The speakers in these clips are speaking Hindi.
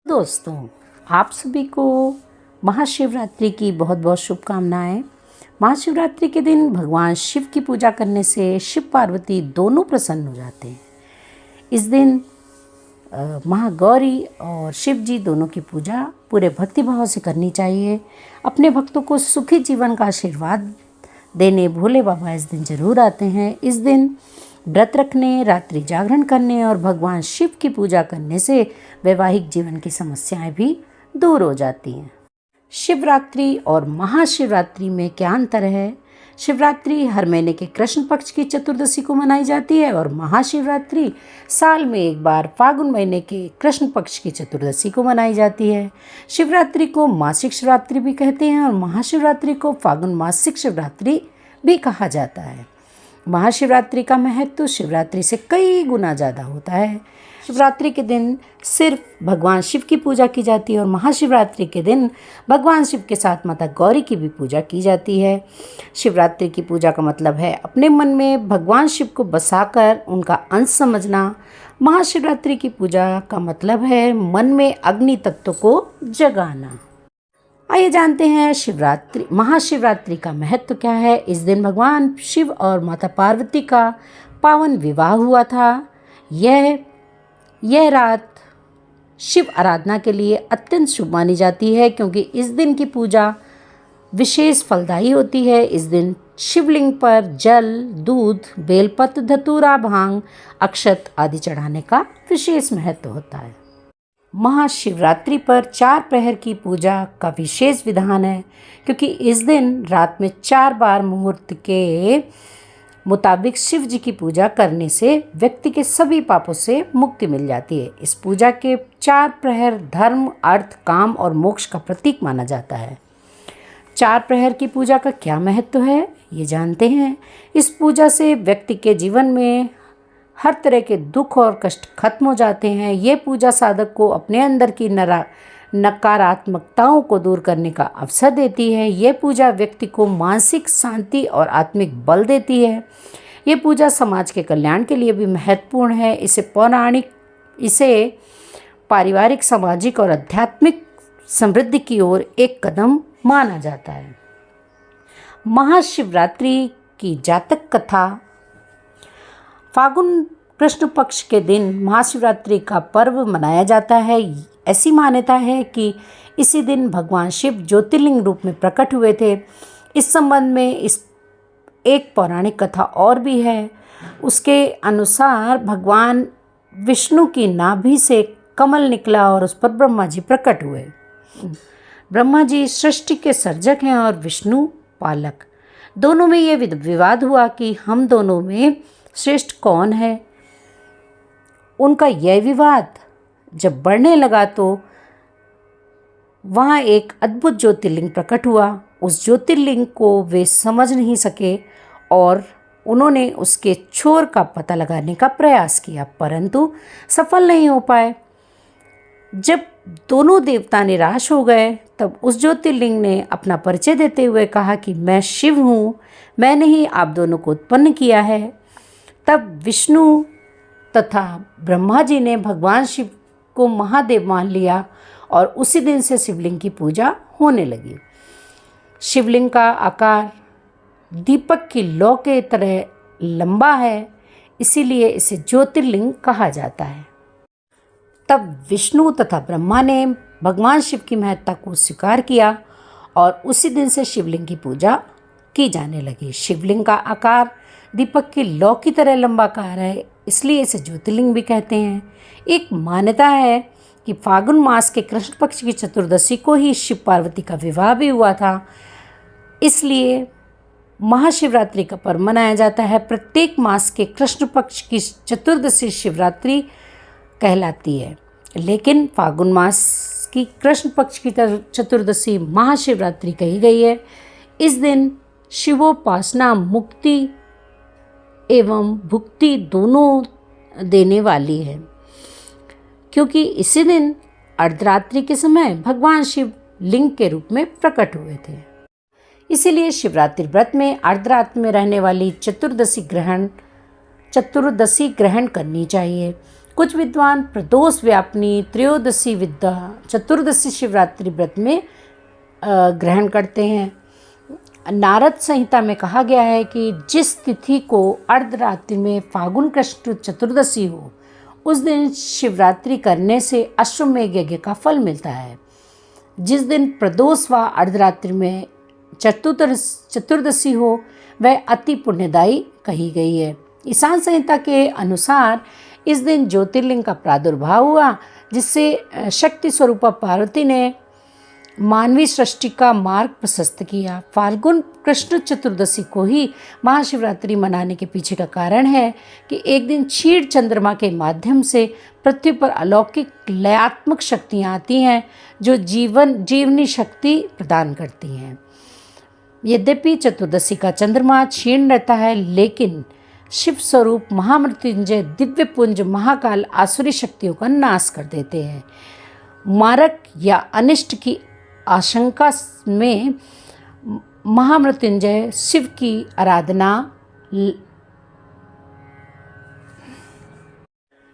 दोस्तों, आप सभी को महाशिवरात्रि की बहुत बहुत शुभकामनाएं। महाशिवरात्रि के दिन भगवान शिव की पूजा करने से शिव पार्वती दोनों प्रसन्न हो जाते हैं। इस दिन महागौरी और शिव जी दोनों की पूजा पूरे भक्तिभाव से करनी चाहिए। अपने भक्तों को सुखी जीवन का आशीर्वाद देने भोले बाबा इस दिन जरूर आते हैं। इस दिन व्रत रखने, रात्रि जागरण करने और भगवान शिव की पूजा करने से वैवाहिक जीवन की समस्याएं भी दूर हो जाती हैं। शिवरात्रि और महाशिवरात्रि में क्या अंतर है? शिवरात्रि हर महीने के कृष्ण पक्ष की चतुर्दशी को मनाई जाती है और महाशिवरात्रि साल में एक बार फागुन महीने के कृष्ण पक्ष की चतुर्दशी को मनाई जाती है। शिवरात्रि को मासिक शिवरात्रि भी कहते हैं और महाशिवरात्रि को फागुन मासिक शिवरात्रि भी कहा जाता है। महाशिवरात्रि का महत्व शिवरात्रि से कई गुना ज़्यादा होता है। शिवरात्रि के दिन सिर्फ भगवान शिव की पूजा की जाती है और महाशिवरात्रि के दिन भगवान शिव के साथ माता गौरी की भी पूजा की जाती है। शिवरात्रि की पूजा का मतलब है अपने मन में भगवान शिव को बसाकर उनका अंश समझना। महाशिवरात्रि की पूजा का मतलब है मन में अग्नि तत्व को जगाना। आइए जानते हैं महाशिवरात्रि का महत्व क्या है। इस दिन भगवान शिव और माता पार्वती का पावन विवाह हुआ था। यह रात शिव आराधना के लिए अत्यंत शुभ मानी जाती है क्योंकि इस दिन की पूजा विशेष फलदायी होती है। इस दिन शिवलिंग पर जल, दूध, बेलपत्र, धतूरा, भांग, अक्षत आदि चढ़ाने का विशेष महत्व होता है। महाशिवरात्रि पर 4 प्रहर की पूजा का विशेष विधान है क्योंकि इस दिन रात में 4 बार मुहूर्त के मुताबिक शिव जी की पूजा करने से व्यक्ति के सभी पापों से मुक्ति मिल जाती है। इस पूजा के 4 प्रहर धर्म, अर्थ, काम और मोक्ष का प्रतीक माना जाता है। 4 प्रहर की पूजा का क्या महत्व है, ये जानते हैं। इस पूजा से व्यक्ति के जीवन में हर तरह के दुख और कष्ट खत्म हो जाते हैं। ये पूजा साधक को अपने अंदर की नकारात्मकताओं को दूर करने का अवसर देती है। ये पूजा व्यक्ति को मानसिक शांति और आत्मिक बल देती है। ये पूजा समाज के कल्याण के लिए भी महत्वपूर्ण है। इसे पारिवारिक, सामाजिक और आध्यात्मिक समृद्धि की ओर एक कदम माना जाता है। महाशिवरात्रि की जातक कथा। फागुन कृष्ण पक्ष के दिन महाशिवरात्रि का पर्व मनाया जाता है। ऐसी मान्यता है कि इसी दिन भगवान शिव ज्योतिर्लिंग रूप में प्रकट हुए थे। इस संबंध में एक पौराणिक कथा और भी है। उसके अनुसार भगवान विष्णु की नाभि से कमल निकला और उस पर ब्रह्मा जी प्रकट हुए। ब्रह्मा जी सृष्टि के सर्जक हैं और विष्णु पालक। दोनों में ये विवाद हुआ कि हम दोनों में श्रेष्ठ कौन है। उनका यह विवाद जब बढ़ने लगा तो वहाँ एक अद्भुत ज्योतिर्लिंग प्रकट हुआ। उस ज्योतिर्लिंग को वे समझ नहीं सके और उन्होंने उसके छोर का पता लगाने का प्रयास किया परंतु सफल नहीं हो पाए। जब दोनों देवता निराश हो गए तब उस ज्योतिर्लिंग ने अपना परिचय देते हुए कहा कि मैं शिव हूँ, मैंने ही आप दोनों को उत्पन्न किया है। तब विष्णु तथा ब्रह्मा जी ने भगवान शिव को महादेव मान लिया और उसी दिन से शिवलिंग की पूजा होने लगी। शिवलिंग का आकार दीपक की लौ के तरह लंबा है, इसीलिए इसे ज्योतिर्लिंग कहा जाता है। तब विष्णु तथा ब्रह्मा ने भगवान शिव की महत्ता को स्वीकार किया और उसी दिन से शिवलिंग की पूजा की जाने लगी। शिवलिंग का आकार दीपक की लौ की तरह लंबाकार है, इसलिए इसे ज्योतिर्लिंग भी कहते हैं। एक मान्यता है कि फागुन मास के कृष्ण पक्ष की चतुर्दशी को ही शिव पार्वती का विवाह भी हुआ था, इसलिए महाशिवरात्रि का पर्व मनाया जाता है। प्रत्येक मास के कृष्ण पक्ष की चतुर्दशी शिवरात्रि कहलाती है, लेकिन फागुन मास की कृष्ण पक्ष की चतुर्दशी महाशिवरात्रि कही गई है। इस दिन शिवोपासना मुक्ति एवं भुक्ति दोनों देने वाली है क्योंकि इसी दिन अर्धरात्रि के समय भगवान शिव लिंग के रूप में प्रकट हुए थे। इसीलिए शिवरात्रि व्रत में अर्धरात्रि में रहने वाली चतुर्दशी ग्रहण करनी चाहिए। कुछ विद्वान प्रदोष व्यापिनी त्रयोदशी विद्या चतुर्दशी शिवरात्रि व्रत में ग्रहण करते हैं। नारद संहिता में कहा गया है कि जिस तिथि को अर्धरात्रि में फागुन कृष्ण चतुर्दशी हो, उस दिन शिवरात्रि करने से अश्वमेध यज्ञ का फल मिलता है। जिस दिन प्रदोष व अर्धरात्रि में चतुर्दशी हो, वह अति पुण्यदायी कही गई है। ईशान संहिता के अनुसार इस दिन ज्योतिर्लिंग का प्रादुर्भाव हुआ, जिससे शक्ति स्वरूपा पार्वती ने मानवीय सृष्टि का मार्ग प्रशस्त किया। फाल्गुन कृष्ण चतुर्दशी को ही महाशिवरात्रि मनाने के पीछे का कारण है कि एक दिन क्षीण चंद्रमा के माध्यम से पृथ्वी पर अलौकिक लयात्मक शक्तियाँ आती हैं, जो जीवनी शक्ति प्रदान करती हैं। यद्यपि चतुर्दशी का चंद्रमा क्षीण रहता है, लेकिन शिव स्वरूप महामृत्युंजय दिव्य पुंज महाकाल आसुरी शक्तियों का नाश कर देते हैं। मारक या अनिष्ट की आशंका में महामृत्युंजय शिव की आराधना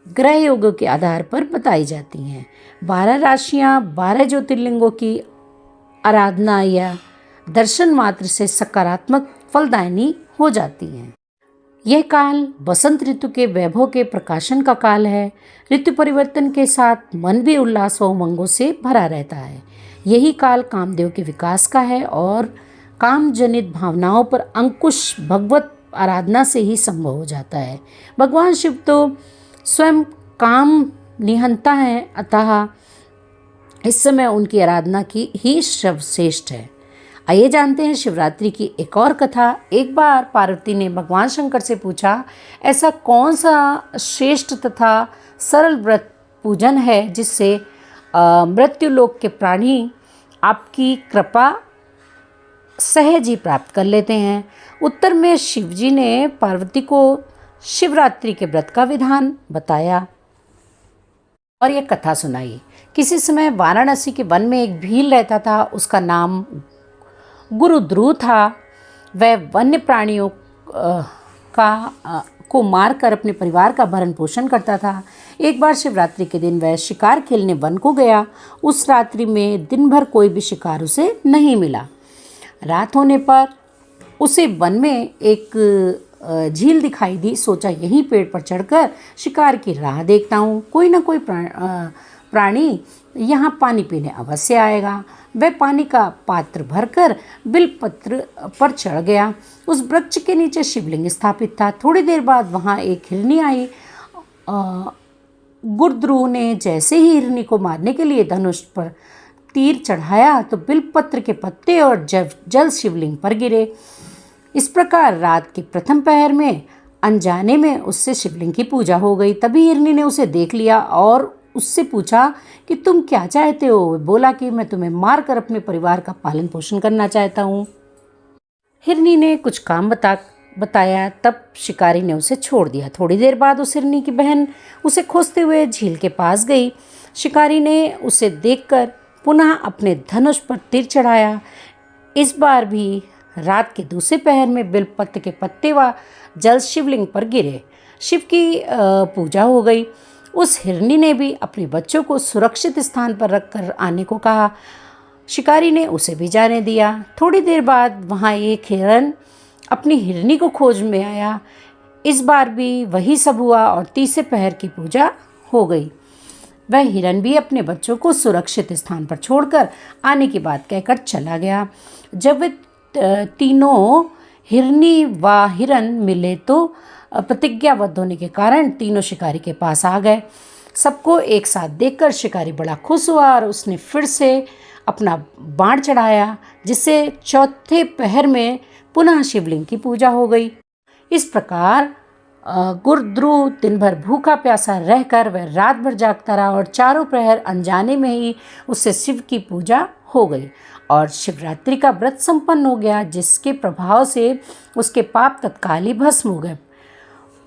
ग्रह योगों के आधार पर बताई जाती हैं। 12 राशियां 12 ज्योतिर्लिंगों की आराधना या दर्शन मात्र से सकारात्मक फलदायिनी हो जाती हैं। यह काल बसंत ऋतु के वैभव के प्रकाशन का काल है। ऋतु परिवर्तन के साथ मन भी उल्लास व उमंगों से भरा रहता है। यही काल कामदेव के विकास का है और काम जनित भावनाओं पर अंकुश भगवत आराधना से ही संभव हो जाता है। भगवान शिव तो स्वयं काम निहंता हैं, अतः इस समय उनकी आराधना की ही सर्वश्रेष्ठ है। आइए जानते हैं शिवरात्रि की एक और कथा। एक बार पार्वती ने भगवान शंकर से पूछा, ऐसा कौन सा श्रेष्ठ तथा सरल व्रत पूजन है जिससे मृत्युलोक के प्राणी आपकी कृपा सहज ही प्राप्त कर लेते हैं। उत्तर में शिवजी ने पार्वती को शिवरात्रि के व्रत का विधान बताया और यह कथा सुनाई। किसी समय वाराणसी के वन में एक भील रहता था। उसका नाम गुरुद्रु था। वह वन्य प्राणियों को मारकर अपने परिवार का भरण पोषण करता था। एक बार शिवरात्रि के दिन वह शिकार खेलने वन को गया। उस रात्रि में दिन भर कोई भी शिकार उसे नहीं मिला। रात होने पर उसे वन में एक झील दिखाई दी। सोचा यहीं पेड़ पर चढ़कर शिकार की राह देखता हूँ, कोई ना कोई प्राणी यहाँ पानी पीने अवश्य आएगा। वह पानी का पात्र भरकर बिलपत्र पर चढ़ गया। उस वृक्ष के नीचे शिवलिंग स्थापित था। थोड़ी देर बाद वहाँ एक हिरनी आई। गुरुद्रु ने जैसे ही हिरनी को मारने के लिए धनुष पर तीर चढ़ाया तो बिलपत्र के पत्ते और जल शिवलिंग पर गिरे। इस प्रकार रात के प्रथम पहर में अनजाने में उससे शिवलिंग की पूजा हो गई। तभी हिरनी ने उसे देख लिया और उससे पूछा कि तुम क्या चाहते हो। बोला कि मैं तुम्हें मारकर अपने परिवार का पालन पोषण करना चाहता हूँ। हिरनी ने कुछ काम बताया। तब शिकारी ने उसे छोड़ दिया। थोड़ी देर बाद उस हिरनी की बहन उसे खोजते हुए झील के पास गई। शिकारी ने उसे देखकर पुनः अपने धनुष पर तीर चढ़ाया। इस बार भी रात के दूसरे पहर में बिलपत्र के पत्ते व जल शिवलिंग पर गिरे। शिव की पूजा हो गई। उस हिरनी ने भी अपने बच्चों को सुरक्षित स्थान पर रखकर आने को कहा। शिकारी ने उसे भी जाने दिया। थोड़ी देर बाद वहाँ एक हिरन अपनी हिरनी को खोज में आया। इस बार भी वही सब हुआ और तीसरे पहर की पूजा हो गई। वह हिरन भी अपने बच्चों को सुरक्षित स्थान पर छोड़कर आने की बात कहकर चला गया। जब वे तीनों हिरनी व हिरन मिले तो प्रतिज्ञाबद्ध होने के कारण तीनों शिकारी के पास आ गए। सबको एक साथ देखकर शिकारी बड़ा खुश हुआ और उसने फिर से अपना बाण चढ़ाया, जिससे चौथे पहर में पुनः शिवलिंग की पूजा हो गई। इस प्रकार गुरुद्रु दिन भर भूखा प्यासा रहकर वह रात भर जागता रहा और चारों प्रहर अनजाने में ही उससे शिव की पूजा हो गई और शिवरात्रि का व्रत संपन्न हो गया, जिसके प्रभाव से उसके पाप तत्काल ही भस्म हो गए।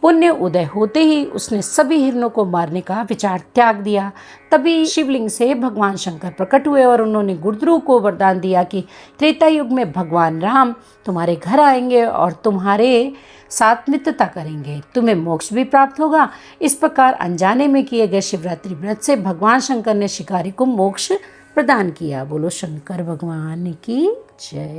पुण्य उदय होते ही उसने सभी हिरणों को मारने का विचार त्याग दिया। तभी शिवलिंग से भगवान शंकर प्रकट हुए और उन्होंने गुरुद्रु को वरदान दिया कि त्रेता युग में भगवान राम तुम्हारे घर आएंगे और तुम्हारे साथ मित्रता करेंगे, तुम्हें मोक्ष भी प्राप्त होगा। इस प्रकार अनजाने में किए गए शिवरात्रि व्रत से भगवान शंकर ने शिकारी को मोक्ष प्रदान किया। बोलो शंकर भगवान की जय।